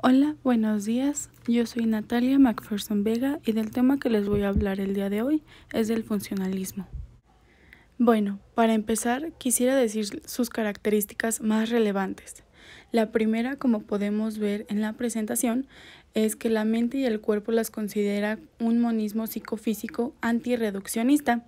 Hola, buenos días. Yo soy Natalia McPherson Vega y del tema que les voy a hablar el día de hoy es del funcionalismo. Bueno, para empezar, quisiera decir sus características más relevantes. La primera, como podemos ver en la presentación, es que la mente y el cuerpo las considera un monismo psicofísico antirreduccionista.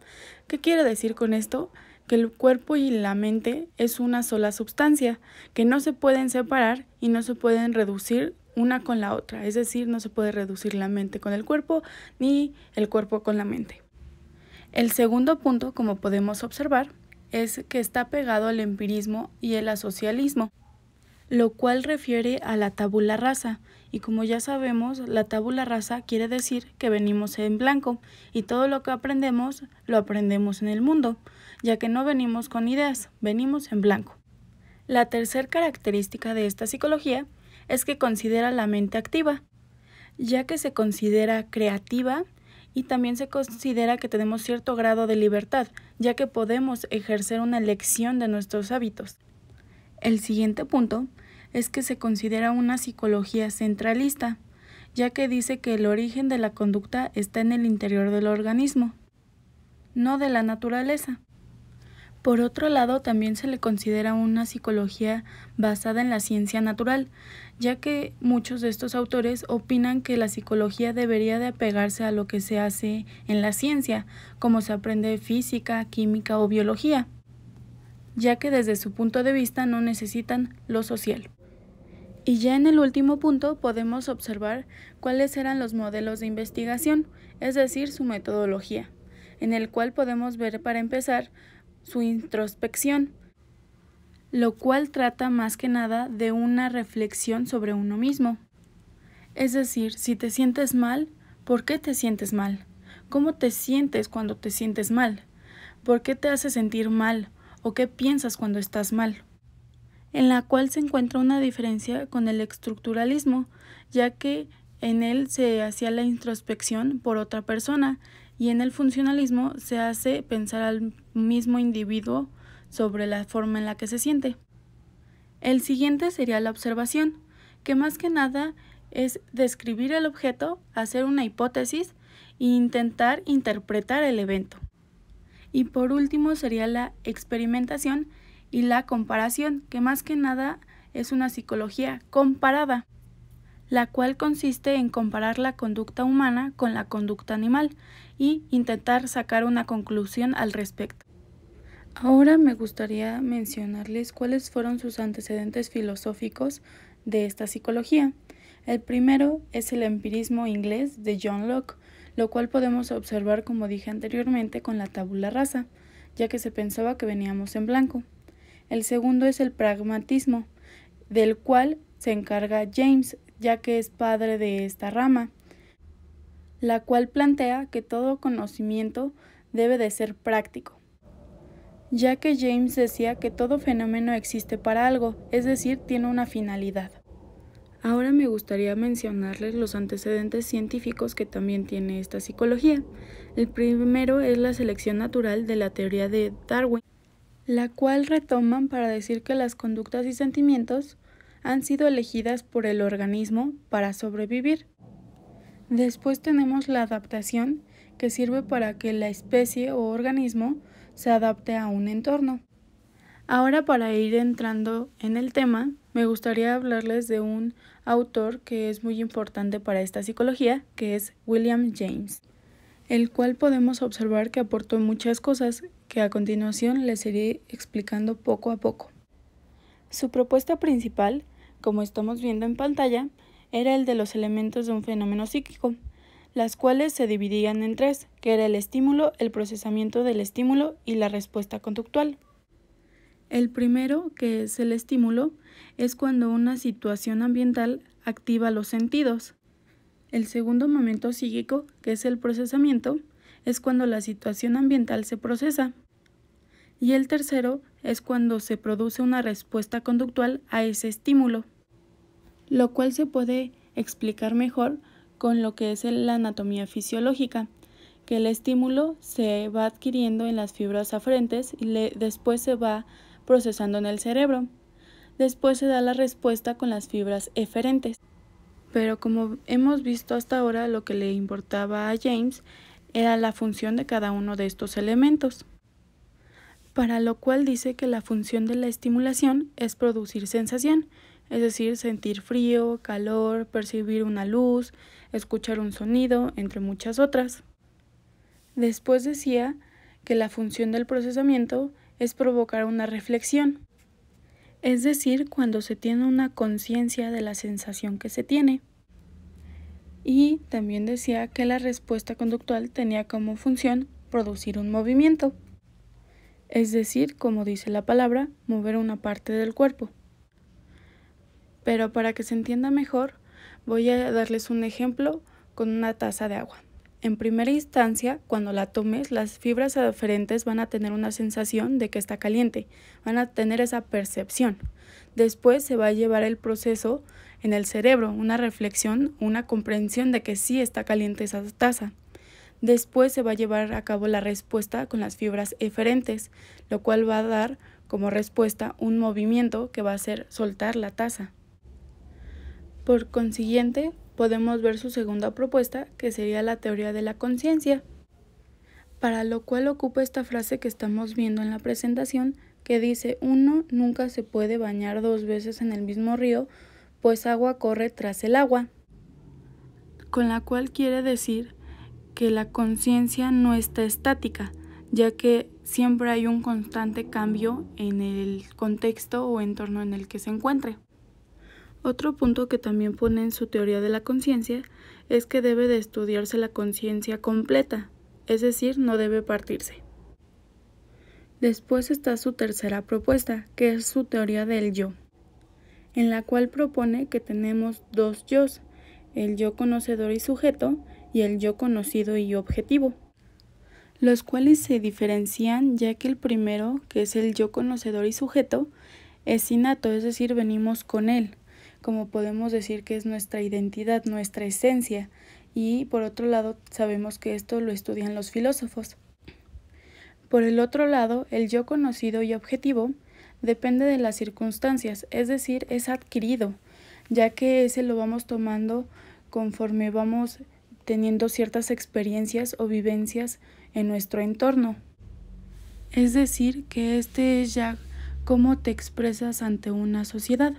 ¿Qué quiere decir con esto? Que el cuerpo y la mente es una sola sustancia, que no se pueden separar y no se pueden reducir una con la otra, es decir, no se puede reducir la mente con el cuerpo ni el cuerpo con la mente. El segundo punto, como podemos observar, es que está pegado al empirismo y el asocialismo, lo cual refiere a la tabula rasa, y como ya sabemos, la tabula rasa quiere decir que venimos en blanco y todo lo que aprendemos lo aprendemos en el mundo, ya que no venimos con ideas, venimos en blanco. La tercera característica de esta psicología es que considera la mente activa, ya que se considera creativa y también se considera que tenemos cierto grado de libertad, ya que podemos ejercer una elección de nuestros hábitos. El siguiente punto es que se considera una psicología centralista, ya que dice que el origen de la conducta está en el interior del organismo, no de la naturaleza. Por otro lado, también se le considera una psicología basada en la ciencia natural, ya que muchos de estos autores opinan que la psicología debería de apegarse a lo que se hace en la ciencia, como se aprende física, química o biología, ya que desde su punto de vista no necesitan lo social. Y ya en el último punto podemos observar cuáles eran los modelos de investigación, es decir, su metodología, en el cual podemos ver para empezar su introspección, lo cual trata más que nada de una reflexión sobre uno mismo. Es decir, si te sientes mal, ¿por qué te sientes mal? ¿Cómo te sientes cuando te sientes mal? ¿Por qué te hace sentir mal? ¿O qué piensas cuando estás mal? En la cual se encuentra una diferencia con el estructuralismo, ya que en él se hacía la introspección por otra persona y en el funcionalismo se hace pensar al mismo individuo sobre la forma en la que se siente. El siguiente sería la observación, que más que nada es describir el objeto, hacer una hipótesis e intentar interpretar el evento. Y por último sería la experimentación y la comparación, que más que nada es una psicología comparada, la cual consiste en comparar la conducta humana con la conducta animal y intentar sacar una conclusión al respecto. Ahora me gustaría mencionarles cuáles fueron sus antecedentes filosóficos de esta psicología. El primero es el empirismo inglés de John Locke, lo cual podemos observar, como dije anteriormente, con la tabula rasa, ya que se pensaba que veníamos en blanco. El segundo es el pragmatismo, del cual se encarga James, ya que es padre de esta rama, la cual plantea que todo conocimiento debe de ser práctico, ya que James decía que todo fenómeno existe para algo, es decir, tiene una finalidad. Ahora me gustaría mencionarles los antecedentes científicos que también tiene esta psicología. El primero es la selección natural de la teoría de Darwin, la cual retoman para decir que las conductas y sentimientos han sido elegidas por el organismo para sobrevivir. Después tenemos la adaptación, que sirve para que la especie o organismo se adapte a un entorno. Ahora, para ir entrando en el tema, me gustaría hablarles de un autor que es muy importante para esta psicología, que es William James, el cual podemos observar que aportó muchas cosas que a continuación les iré explicando poco a poco. Su propuesta principal, como estamos viendo en pantalla, era el de los elementos de un fenómeno psíquico, las cuales se dividían en tres, que era el estímulo, el procesamiento del estímulo y la respuesta conductual. El primero, que es el estímulo, es cuando una situación ambiental activa los sentidos. El segundo momento psíquico, que es el procesamiento, es cuando la situación ambiental se procesa. Y el tercero es cuando se produce una respuesta conductual a ese estímulo, lo cual se puede explicar mejor con lo que es la anatomía fisiológica, que el estímulo se va adquiriendo en las fibras aferentes y después se va procesando en el cerebro. Después se da la respuesta con las fibras eferentes. Pero como hemos visto hasta ahora, lo que le importaba a James era la función de cada uno de estos elementos, para lo cual dice que la función de la estimulación es producir sensación, es decir, sentir frío, calor, percibir una luz, escuchar un sonido, entre muchas otras. Después decía que la función del procesamiento es provocar una reflexión, es decir, cuando se tiene una conciencia de la sensación que se tiene. Y también decía que la respuesta conductual tenía como función producir un movimiento, es decir, como dice la palabra, mover una parte del cuerpo. Pero para que se entienda mejor, voy a darles un ejemplo con una taza de agua. En primera instancia, cuando la tomes, las fibras aferentes van a tener una sensación de que está caliente, van a tener esa percepción. Después se va a llevar el proceso en el cerebro, una reflexión, una comprensión de que sí está caliente esa taza. Después se va a llevar a cabo la respuesta con las fibras eferentes, lo cual va a dar como respuesta un movimiento que va a hacer soltar la taza. Por consiguiente, podemos ver su segunda propuesta, que sería la teoría de la conciencia, para lo cual ocupa esta frase que estamos viendo en la presentación, que dice: uno nunca se puede bañar 2 veces en el mismo río, pues agua corre tras el agua, con la cual quiere decir que la conciencia no está estática, ya que siempre hay un constante cambio en el contexto o entorno en el que se encuentre. Otro punto que también pone en su teoría de la conciencia es que debe de estudiarse la conciencia completa, es decir, no debe partirse. Después está su tercera propuesta, que es su teoría del yo, en la cual propone que tenemos 2 yos, el yo conocedor y sujeto y el yo conocido y objetivo, los cuales se diferencian ya que el primero, que es el yo conocedor y sujeto, es innato, es decir, venimos con él, como podemos decir que es nuestra identidad, nuestra esencia, y por otro lado sabemos que esto lo estudian los filósofos. Por el otro lado, el yo conocido y objetivo depende de las circunstancias, es decir, es adquirido, ya que ese lo vamos tomando conforme vamos teniendo ciertas experiencias o vivencias en nuestro entorno. Es decir, que este es ya cómo te expresas ante una sociedad,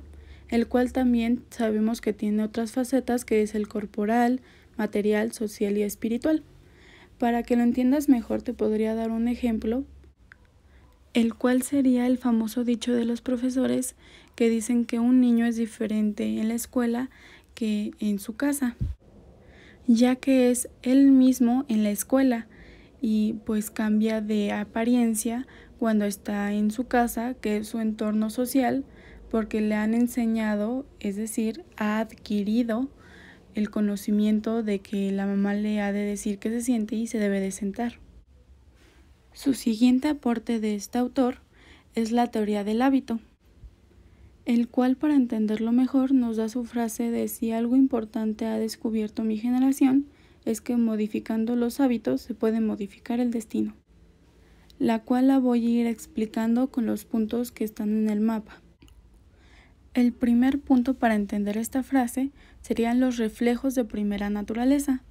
el cual también sabemos que tiene otras facetas, que es el corporal, material, social y espiritual. Para que lo entiendas mejor, te podría dar un ejemplo, el cual sería el famoso dicho de los profesores que dicen que un niño es diferente en la escuela que en su casa, ya que es él mismo en la escuela y pues cambia de apariencia cuando está en su casa, que es su entorno social, porque le han enseñado, es decir, ha adquirido el conocimiento de que la mamá le ha de decir qué se siente y se debe de sentar. Su siguiente aporte de este autor es la teoría del hábito, el cual, para entenderlo mejor, nos da su frase de: si algo importante ha descubierto mi generación es que modificando los hábitos se puede modificar el destino, la cual la voy a ir explicando con los puntos que están en el mapa. El primer punto para entender esta frase serían los reflejos de primera naturaleza,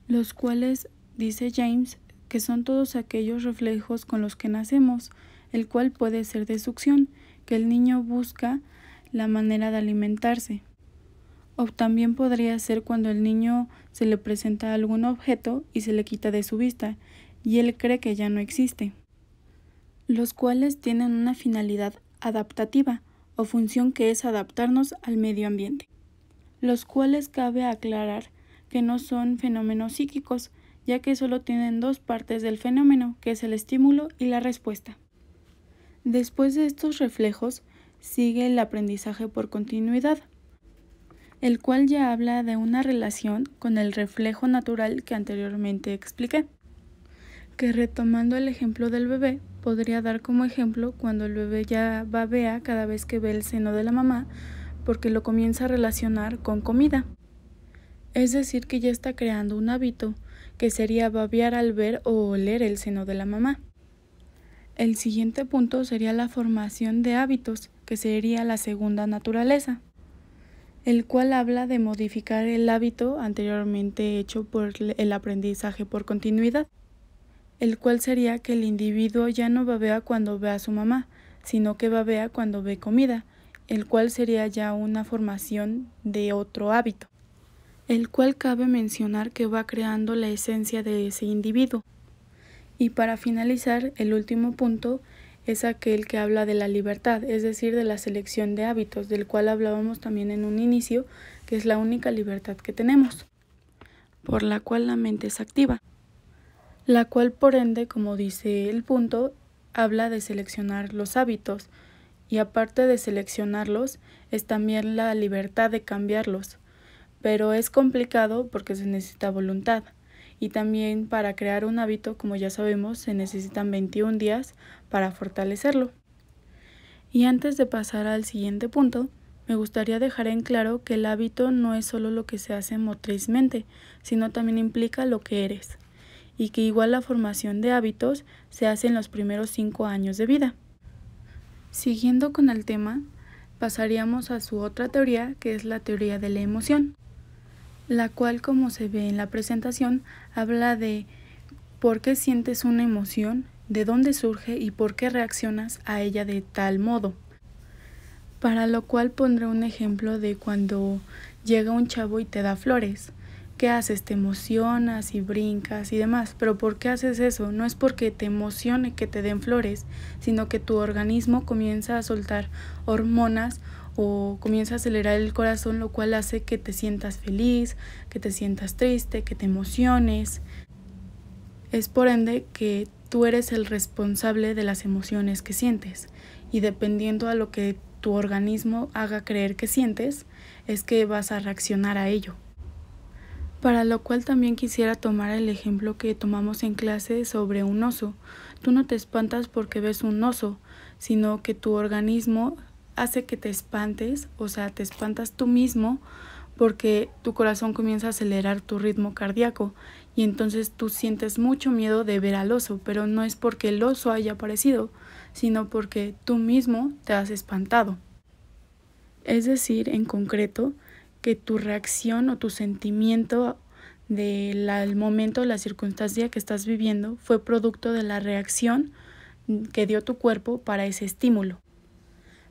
los cuales dice James que son todos aquellos reflejos con los que nacemos, el cual puede ser de succión, que el niño busca la manera de alimentarse, o también podría ser cuando el niño se le presenta algún objeto y se le quita de su vista y él cree que ya no existe, los cuales tienen una finalidad adaptativa o función, que es adaptarnos al medio ambiente, los cuales cabe aclarar que no son fenómenos psíquicos, ya que solo tienen 2 partes del fenómeno, que es el estímulo y la respuesta. Después de estos reflejos sigue el aprendizaje por continuidad, el cual ya habla de una relación con el reflejo natural que anteriormente expliqué, que, retomando el ejemplo del bebé, podría dar como ejemplo cuando el bebé ya babea cada vez que ve el seno de la mamá, porque lo comienza a relacionar con comida. Es decir, que ya está creando un hábito, que sería babear al ver o oler el seno de la mamá. El siguiente punto sería la formación de hábitos, que sería la segunda naturaleza. el cual habla de modificar el hábito anteriormente hecho por el aprendizaje por continuidad, el cual sería que el individuo ya no babea cuando ve a su mamá, sino que babea cuando ve comida, el cual sería ya una formación de otro hábito, el cual cabe mencionar que va creando la esencia de ese individuo. Y para finalizar, el último punto es aquel que habla de la libertad, es decir, de la selección de hábitos, del cual hablábamos también en un inicio, que es la única libertad que tenemos, por la cual la mente es activa, la cual por ende, como dice el punto, habla de seleccionar los hábitos, y aparte de seleccionarlos, es también la libertad de cambiarlos, pero es complicado porque se necesita voluntad. Y también para crear un hábito, como ya sabemos, se necesitan 21 días para fortalecerlo. Y antes de pasar al siguiente punto, me gustaría dejar en claro que el hábito no es solo lo que se hace motrizmente, sino también implica lo que eres, y que igual la formación de hábitos se hace en los primeros 5 años de vida. Siguiendo con el tema, pasaríamos a su otra teoría, que es la teoría de la emoción, la cual, como se ve en la presentación, habla de por qué sientes una emoción, de dónde surge y por qué reaccionas a ella de tal modo. Para lo cual pondré un ejemplo de cuando llega un chavo y te da flores. ¿Qué haces? Te emocionas y brincas y demás, pero ¿por qué haces eso? No es porque te emocione que te den flores, sino que tu organismo comienza a soltar hormonas o comienza a acelerar el corazón, lo cual hace que te sientas feliz, que te sientas triste, que te emociones. Es por ende que tú eres el responsable de las emociones que sientes, y dependiendo a lo que tu organismo haga creer que sientes, es que vas a reaccionar a ello. Para lo cual también quisiera tomar el ejemplo que tomamos en clase sobre un oso. Tú no te espantas porque ves un oso, sino que tu organismo hace que te espantes, o sea, te espantas tú mismo porque tu corazón comienza a acelerar tu ritmo cardíaco y entonces tú sientes mucho miedo de ver al oso, pero no es porque el oso haya aparecido, sino porque tú mismo te has espantado. Es decir, en concreto, que tu reacción o tu sentimiento del momento, la circunstancia que estás viviendo, fue producto de la reacción que dio tu cuerpo para ese estímulo.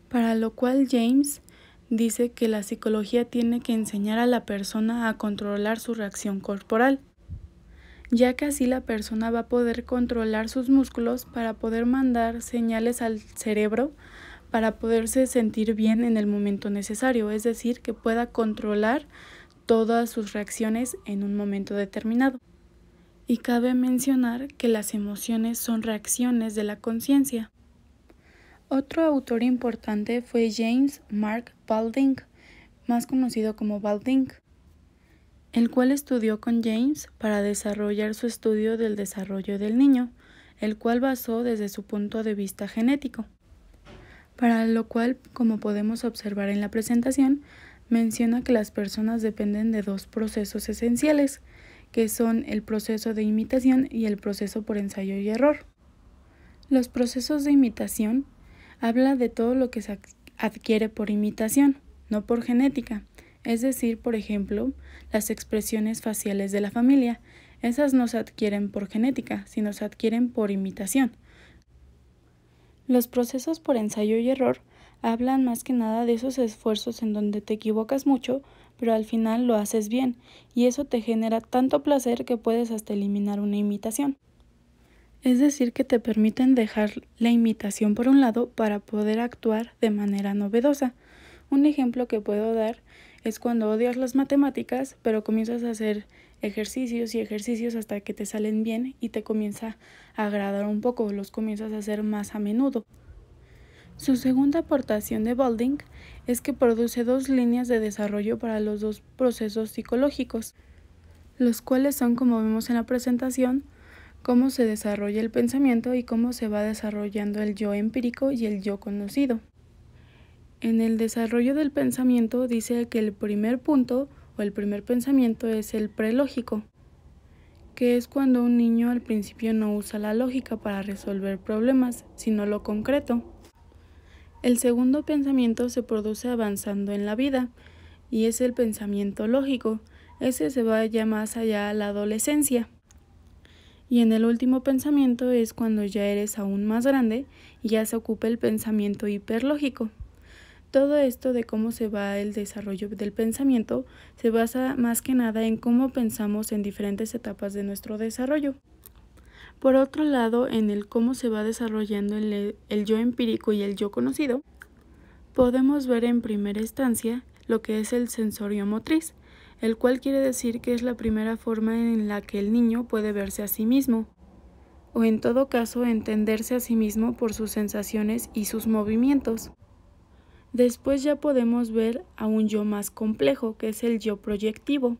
Para lo cual James dice que la psicología tiene que enseñar a la persona a controlar su reacción corporal, ya que así la persona va a poder controlar sus músculos para poder mandar señales al cerebro para poderse sentir bien en el momento necesario, es decir, que pueda controlar todas sus reacciones en un momento determinado. Y cabe mencionar que las emociones son reacciones de la conciencia. Otro autor importante fue James Mark Balding, más conocido como Balding, el cual estudió con James para desarrollar su estudio del desarrollo del niño, el cual basó desde su punto de vista genético. Para lo cual, como podemos observar en la presentación, menciona que las personas dependen de 2 procesos esenciales, que son el proceso de imitación y el proceso por ensayo y error. Los procesos de imitación habla de todo lo que se adquiere por imitación, no por genética. Es decir, por ejemplo, las expresiones faciales de la familia. Esas no se adquieren por genética, sino se adquieren por imitación. Los procesos por ensayo y error hablan más que nada de esos esfuerzos en donde te equivocas mucho, pero al final lo haces bien, y eso te genera tanto placer que puedes hasta eliminar una imitación. Es decir, que te permiten dejar la imitación por un lado para poder actuar de manera novedosa. Un ejemplo que puedo dar es cuando odias las matemáticas, pero comienzas a hacer ejercicios y ejercicios hasta que te salen bien y te comienza a agradar un poco, los comienzas a hacer más a menudo. Su segunda aportación de Balding es que produce 2 líneas de desarrollo para los 2 procesos psicológicos, los cuales son, como vemos en la presentación, cómo se desarrolla el pensamiento y cómo se va desarrollando el yo empírico y el yo conocido. En el desarrollo del pensamiento dice que el primer punto o el primer pensamiento es el prelógico, que es cuando un niño al principio no usa la lógica para resolver problemas, sino lo concreto. El segundo pensamiento se produce avanzando en la vida y es el pensamiento lógico. Ese se va ya más allá a la adolescencia. Y en el último pensamiento es cuando ya eres aún más grande y ya se ocupa el pensamiento hiperlógico. Todo esto de cómo se va el desarrollo del pensamiento se basa más que nada en cómo pensamos en diferentes etapas de nuestro desarrollo. Por otro lado, en el cómo se va desarrollando el yo empírico y el yo conocido, podemos ver en primera instancia lo que es el sensorio motriz, el cual quiere decir que es la primera forma en la que el niño puede verse a sí mismo, o en todo caso entenderse a sí mismo por sus sensaciones y sus movimientos. Después ya podemos ver a un yo más complejo, que es el yo proyectivo,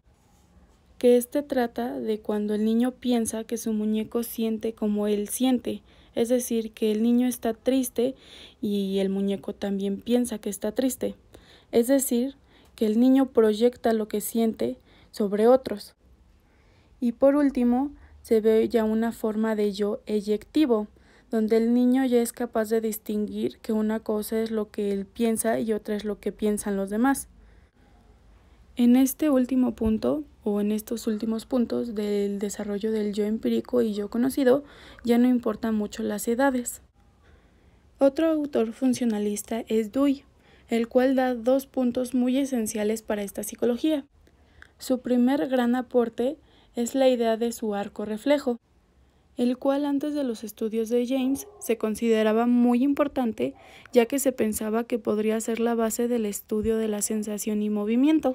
que trata de cuando el niño piensa que su muñeco siente como él siente, es decir, que el niño está triste y el muñeco también piensa que está triste, es decir, que el niño proyecta lo que siente sobre otros. Y por último, se ve ya una forma de yo eyectivo, donde el niño ya es capaz de distinguir que una cosa es lo que él piensa y otra es lo que piensan los demás. En este último punto, o en estos últimos puntos del desarrollo del yo empírico y yo conocido, ya no importan mucho las edades. Otro autor funcionalista es Dewey, el cual da 2 puntos muy esenciales para esta psicología. Su primer gran aporte es la idea de su arco reflejo, el cual antes de los estudios de James se consideraba muy importante, ya que se pensaba que podría ser la base del estudio de la sensación y movimiento.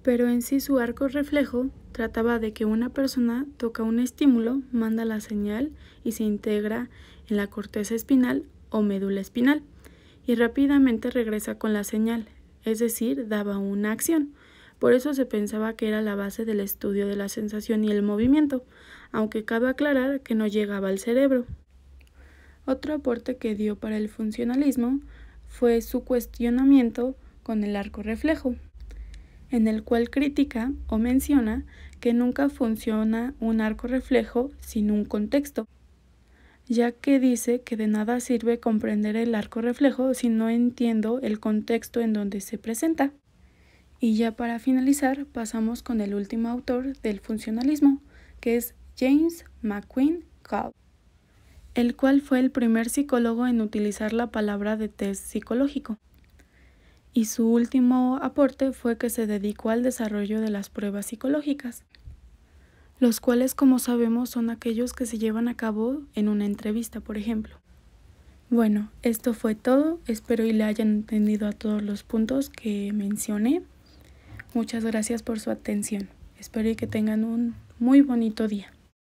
Pero en sí su arco reflejo trataba de que una persona toca un estímulo, manda la señal y se integra en la corteza espinal o médula espinal, y rápidamente regresa con la señal, es decir, daba una acción. Por eso se pensaba que era la base del estudio de la sensación y el movimiento, aunque cabe aclarar que no llegaba al cerebro. Otro aporte que dio para el funcionalismo fue su cuestionamiento con el arco reflejo, en el cual critica o menciona que nunca funciona un arco reflejo sin un contexto, ya que dice que de nada sirve comprender el arco reflejo si no entiendo el contexto en donde se presenta. Y ya para finalizar, pasamos con el último autor del funcionalismo, que es James McQueen Gall, el cual fue el primer psicólogo en utilizar la palabra de test psicológico. Y su último aporte fue que se dedicó al desarrollo de las pruebas psicológicas, los cuales, como sabemos, son aquellos que se llevan a cabo en una entrevista, por ejemplo. Bueno, esto fue todo, espero y le hayan entendido a todos los puntos que mencioné. Muchas gracias por su atención. Espero que tengan un muy bonito día.